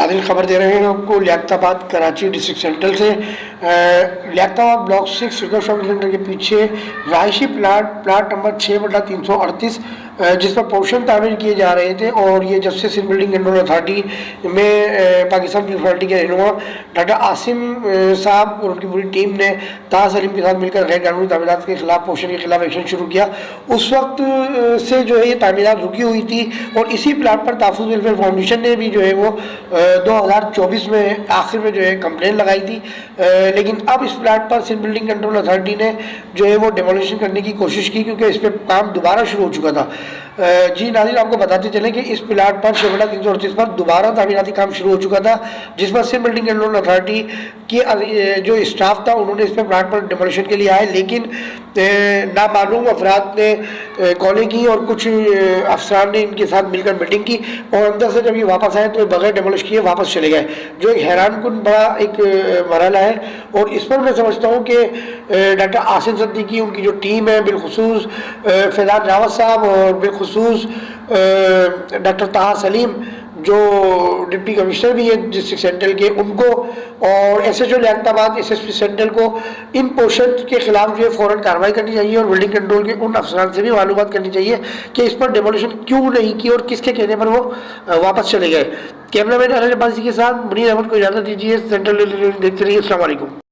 नाज़रीन खबर दे रहे हैं आपको लियाकताबाद कराची डिस्ट्रिक्ट सेंट्रल से। लियाकताबाद ब्लॉक 6 फिरदौस शॉपिंग सेंटर के पीछे रहायशी प्लाट नंबर 6/338 जिस पर पोर्शन तामीर किए जा रहे थे, और ये जब से सिंध बिल्डिंग कंट्रोल अथॉरिटी में पाकिस्तान म्यूनसिपैलिटी के रहनुमा डॉक्टर आसिम साहब और उनकी पूरी टीम ने ताहा सलीम के साथ मिलकर गैर कानूनी तामीरात के खिलाफ पोर्शन के खिलाफ एक्शन शुरू किया। उस वक्त से जो है ये तामीरात रुकी हुई थी, और इसी प्लाट पर तहफ़्फ़ुज़ वेलफेयर फाउंडेशन ने भी जो है वो 2024 में आखिर में जो है कंप्लेन लगाई थी। लेकिन अब इस प्लाट पर सिंध बिल्डिंग कंट्रोल अथॉरिटी ने जो है वो डेमोलिशन करने की कोशिश की, क्योंकि इस पर काम दोबारा शुरू हो चुका था। जी नाज़रीन, आपको बताते चलें कि इस प्लाट पर 6/338 पर दोबारा तामीराती काम शुरू हो चुका था, जिस पर सिंध बिल्डिंग कंट्रोल अथॉरिटी की जो स्टाफ था उन्होंने इस पर प्लाट पर डेमोलिशन के लिए आए, लेकिन नामालूम अफराद ने कॉलें की और कुछ अफसरान ने इनके साथ मिलकर मीटिंग की, और अंदर से जब ये वापस आए तो बगैर डेमोलिश किए वापस चले गए, जो एक हैरान कुन बड़ा एक मरहला है। और इस पर मैं समझता हूँ कि डॉक्टर आसिम सिद्दीकी, उनकी जो टीम है, बिलखुसूस फैज़ान रावत साहब और बिलखुसूस डॉक्टर ताहा सलीम जो डिप्टी कमिश्नर भी है डिस्ट्रिक्ट सेंट्रल के, उनको और SHO लियाकताबाद SSP सेंट्रल को इन पोर्शन के खिलाफ जो है फ़ौरन कार्रवाई करनी चाहिए, और बिल्डिंग कंट्रोल के उन अफसरान से भी मालूमात करनी चाहिए कि इस पर डेमोलिशन क्यों नहीं की और किसके कहने पर वो वापस चले गए। कैमरामैन अरज अब्बासी के साथ मुनीर अहमद को इजाज़त दीजिए। सेंट्रल देखते रहिए। अस्सलाम वालेकुम।